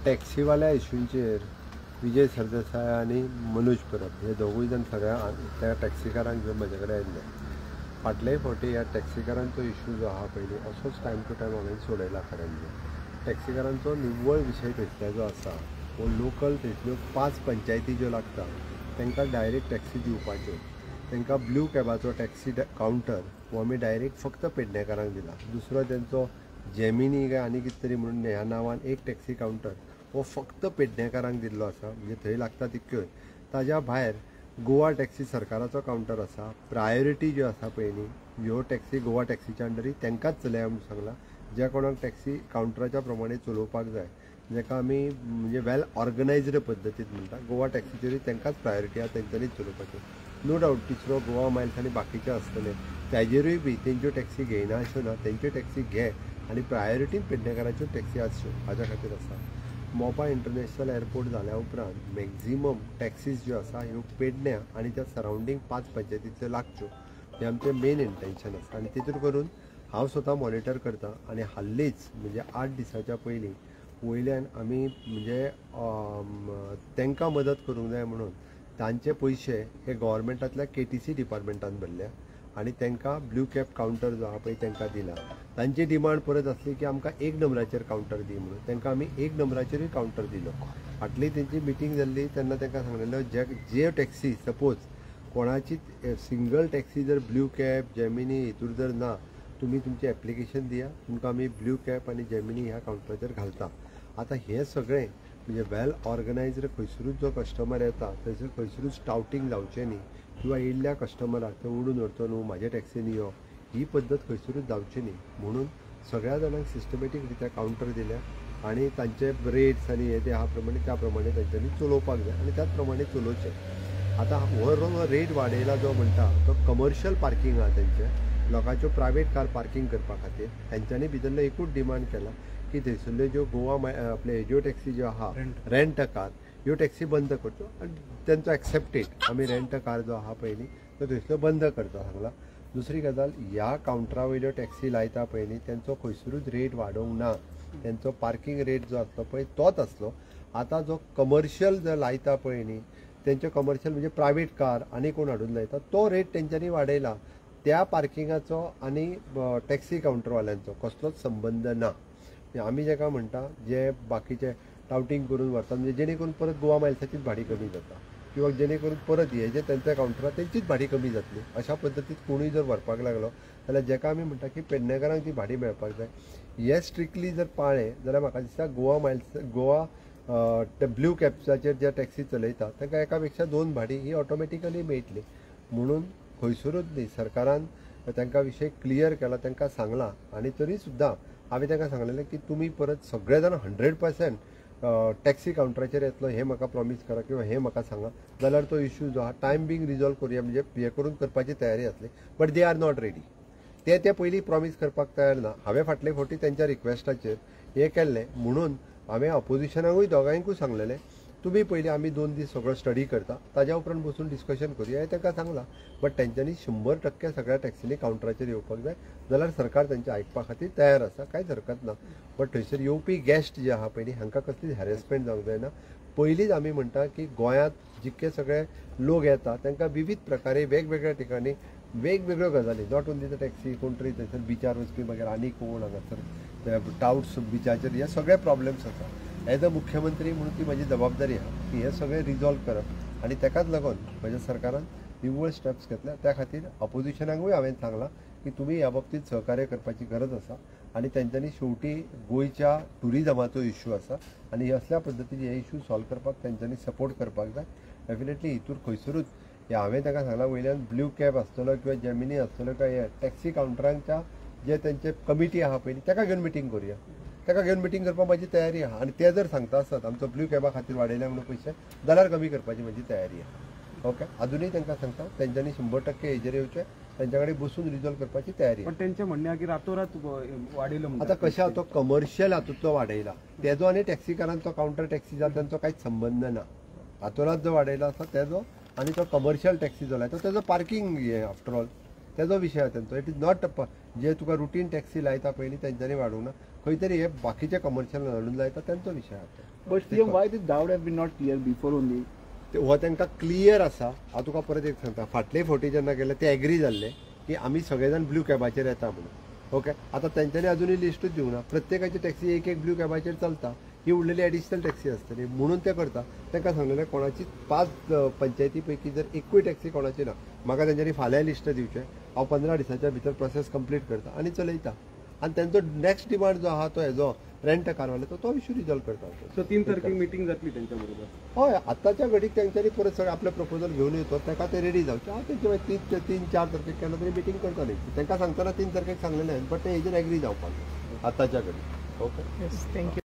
टॅक्सीवाल्या इश्यूंचेर विजय सरदेसाय आनी मनोज परब हे दोगूय जण सगळ्या त्या टॅक्सीकारांक घेवन म्हजे कडेन आयिल्ले. फाटलेय फावटी ह्या टॅक्सीकारांचो इश्यू जो आहा पयलीं असोच टायम टू टायम हांवें सोडयला खरें म्हणजे. टॅक्सीकारांचो निव्वळ विशय थंयसल्या जो आसा वो लोकल थंयसल्यो 5 पंचायती ज्यो लागता तांकां डायरेक्ट टॅक्सी दिवपाच्यो. तांकां ब्लू कॅबाचो टॅक्सी कावंटर हो आमी डायरेक्ट फक्त पेडणेकारांक दिला. दुसरो तेंचो जेमिनी काय आनी कितें तरी म्हणून ह्या नांवान एक टॅक्सी कावंटर हो फक्त पेडणेकारांक दिल्लो आसा, म्हणजे थंय लागता तितक्योच. ताज्या भायर गोवा टॅक्सी सरकाराचो कावंटर आसा. प्रायोरिटी ज्यो आसा पळय न्ही ह्यो टॅक्सी गोवा टॅक्सीच्या अंडरी तांकांच चलया म्हणून सांगला. ज्या कोणाक टॅक्सी कावंटराच्या प्रमाणे चलोवपाक जाय, जाका आमी म्हणजे वेल ऑर्गनायज्ड पद्दतीन म्हणटा, गोवा टॅक्सीचेरूय तांकांच प्रायोरिटी आहा, तेंच्यांनीच चलोवपाच्यो. नो डावट तिसरो गोवा मायल्स आनी बाकीचे आसतले, ताजेरूय बी तेंच्यो टॅक्सी घेयना अश्यो ना, तेंच्यो टॅक्सी घे आनी प्रायोरिटीन पेडणेकाराच्यो टॅक्सी आसच्यो हाच्या खातीर आसा. मोपा इंटरनॅशनल एअरपोर्ट जाल्या उपरांत मॅक्झिमम टॅक्सीज ज्यो आसा ह्यो पेडण्या आनी त्या सरावंडींग 5 पंचायतींतल्यो लागच्यो हें आमचें मेन इंटेंशन आसा. आनी तितून करून हांव स्वता मॉनिटर करता. आनी हाल्लीच म्हणजे 8 दिसाच्या पयलीं वयल्यान आमी म्हणजे तांकां मदत करूंक जाय म्हणून तांचे पयशे हे गव्हर्मेंटांतल्या KTC डिपार्टमेंटान भरल्या आनी तांकां ब्लू कॅब कावंटर जो आहा पळय तांकां दिला. तांची डिमांड परत आसली की आमकां 1 नंबराचेर कावंटर दी म्हणून. तांकां आमी 1 नंबराचेरूय कावंटर दिलो. फाटली तेंची मिटींग जाल्ली तेन्ना तांकां सांगलेलो जे टॅक्सी सपोज कोणाची सिंगल टॅक्सी जर ब्लू कॅब जेमिनी हितूर जर ना, तुमी तुमचें एप्लिकेशन दिया, तुमकां आमी ब्लू कॅब आनी जेमिनी ह्या कावंटराचेर घालता. आतां हें सगळें म्हणजे वेल ऑर्गनायज्ड खंयसरूच जो कस्टमर येता थंयसर खंयसरूच टावटींग जावचें न्ही, किंवा येयल्ल्या कस्टमराक तो उडून व्हरचो न्हू म्हाजे टॅक्सीन यो, ही पद्दत खंयसरूच जावची न्ही म्हणून सगळ्या जाणांक सिस्टमॅटीक रित्या कावंटर दिल्या आनी तांचे रेट्स आनी हे ते आहा प्रमाणे त्या प्रमाणे तांच्यांनी चलोवपाक जाय आनी त्याच प्रमाणे चलोवचें. आतां हो रेट वाडयला जो म्हणटा तो कमर्शियल पार्किंग आहा तेंचें, लोकांच्यो प्रायवेट कार पार्किंग करपा खातीर. तांच्यांनी भितरलो एकूच डिमांड केला की थंयसरल्यो ज्यो गोवा आपले ज्यो टॅक्सी ज्यो आहा रेंट अ कार ह्यो टॅक्सी बंद करच्यो आनी तेंचो एक्सेप्टेड आमी रेंट अ कार जो आहा पळय न्ही तो थंयसरलो बंद करता सांगला. दुसरी गजाल ह्या कावंटरा वयल्यो टॅक्सी लायता पळय न्ही तेंचो खंयसरूच रेट वाडोवंक ना. तेंचो पार्किंग रेट जो आसलो पळय तोच आसलो. आतां जो कमर्शियल जो लायता पळय न्ही तेंचे कमर्शियल म्हणजे प्रायवेट कार आनी कोण हाडून लायता तो रेट तेंच्यांनी वाडयला. त्या पार्किंगाचो आनी टॅक्सी कावंटरवाल्यांचो कसलोच संबंद ना. आमी जेका म्हणटा जे बाकीचे टावटींग करून व्हरता म्हणजे जेणे करून परत गोवा मायल्साचीच भाडी कमी जाता, किंवा जेणे करून परत हे जे तेंच्या कावंटरा तेंचीच भाडी कमी जातली. अशा पद्दतीन कोणूय जर व्हरपाक लागलो जाल्यार जेका आमी म्हणटा की पेडणेकारांक ती भाडी मेळपाक जाय, हे स्ट्रिक्टली जर पाळ्ळें जाल्यार म्हाका दिसता गोवा ब्लू कॅब्साचेर जे टॅक्सी चलयता तांकां एका पेक्षा 2 भाडी ही ऑटोमॅटिकली मेळटली. म्हणून खंयसरूच न्ही सरकारान तांकां विशय क्लियर केला, तांकां सांगलां. आनी तरी सुद्दां हांवें तांकां सांगलेलें की तुमी परत सगळे जाण 100% टॅक्सी कावंटराचेर येतलो हें म्हाका प्रॉमीस करा किंवा हें म्हाका सांगा, जाल्यार तो इश्यू जो आहा टायम बींग रिजॉल्व करुया. म्हणजे हे करून करपाची तयारी आसली, but they are not ready. ते पयलीं प्रॉमीस करपाक तयार ना. हांवें फाटले फावटी तेंच्या रिक्वेस्टाचेर हें केल्लें म्हणून हांवें अपोजिशनाकूय दोगांयकूय सांगलेलें तुमी पयलीं आमी 2 दीस सगळो स्टडी करता, ताज्या उपरांत बसून डिस्कशन करुया हें तांकां सांगलां. बट तेंच्यांनी 100% सगळ्या टॅक्सीनी कावंटराचेर येवपाक जाय, जाल्यार सरकार तेंच्या आयकपा खातीर तयार आसा, कांयच हरकत ना. बट थंयसर येवपी गेस्ट जे आहा पळय न्ही हांकां कसलीच हॅरेसमेंट जावंक जायना. पयलींच आमी म्हणटा की गोंयांत जितके सगळे लोक येता तांकां विविध प्रकारे वेगवेगळ्या ठिकाणी वेगवेगळ्यो गजाली, नॉट ओन्ली द टॅक्सी, कोण तरी थंयसर बिचार वचपी मागीर आनी कोण हांगासर टाउट्स बिचाचेर हे सगळे प्रॉब्लेम्स आसा. एज अ मुख्यमंत्री म्हणून ती म्हजी जबाबदारी आहा की हे सगळे रिजॉल्व करप. आनी ताकाच लागून म्हज्या सरकारान निव्वळ स्टेप्स घेतल्या. त्या खातीर अपोजिशनाकूय हांवें सांगलां की तुमी ह्या बाबतींत सहकार्य करपाची गरज आसा. आनी तेंच्यांनी शेवटी गोंयच्या टुरिजमाचो इश्यू आसा आनी असल्या पद्दतीन हे इश्यू सॉल्व करपाक तेंच्यांनी सपोर्ट करपाक जाय. डेफिनेटली हितूर खंयसरूच हे हांवें तांकां सांगलां वयल्यान ब्लू कॅब आसतलो किंवा जेमिनी आसतलो काय हे टॅक्सी कावंटरांच्या जे तेंचे कमिटी आहा पळय ताका घेवन मिटींग करुया. ताका घेवन मिटींग करपाक म्हजी तयारी आहा. आनी ते जर सांगता आसत आमचो ब्लू कॅबा खातीर वाडयल्या म्हणून पयशे जाल्यार कमी करपाची म्हजी तयारी आहा. ओके, अजुनूय तांकां सांगता तेंच्यांनी 100% हेजेर येवचें, तेंच्या कडेन बसून रिजॉल्व करपाची तयारी. पण तेंचें म्हणणें आहा की रातोरात वाडयलो. आतां कशें आहा तो कमर्शियल हातूंतलो वाडयला, तेजो आनी टॅक्सीकारांचो कावंटर टॅक्सीचा तेंचो कांयच संबंद ना. रातोरात जो वाडयला आसा तेजो आनी तो कमर्शियल टॅक्सी जो लायता तेजो पार्किंग हे आफ्टर ऑल तेजो विशय आहा तेंचो. इट इज नॉट जे तुका रुटीन टॅक्सी लायता पयलीं तेंच्यांनी वाडोवंक ना खंय तरी हे बाकीचे कमर्शियल हाडून लायता तेंचो विशय आसा But CM, why this doubt have been not clear before only? हो तांकां क्लियर आसा हांव तुका परत एक सांगता फाटले फावटी जेन्ना गेले ते एग्री जाल्ले की आमी सगळे जाण ब्लू कॅबाचेर येता म्हणून ओके आतां तेंच्यांनी अजुनूय लिस्टूच दिवंक ना प्रत्येकाची टॅक्सी एक ब्लू कॅबाचेर चलता ही उरलेली एडिशनल टॅक्सी आसतली म्हणून ते करता तांकां सांगलेलें कोणाची 5 पंचायती पैकी जर एकूय टॅक्सी कोणाची ना म्हाका तेंच्यांनी फाल्यां लिस्ट दिवचें हांव 15 दिसाच्या भितर प्रोसेस कंप्लीट करता आनी चलयता आनी तेंचो नेक्स्ट डिमांड जो आहा तो हेजो रेंट कारवाले तो इश्यू रिजॉल्व करता सो 3 तारखेक मिटींग जातली त्यांच्या बरोबर हय आतांच्या घडीक तेंच्यांनी परत सगळे आपले प्रपोजल घेवन येतो ताका ते रेडी जावचे हांव तेंचे मागीर 3-4 तारखेक केन्ना तरी मिटींग करतले तांकां सांगतना 3 तारखेक सांगलेलें बट ते हेजेर एग्री जावपाक आतांच्या घडीक ओके Yes, thank you.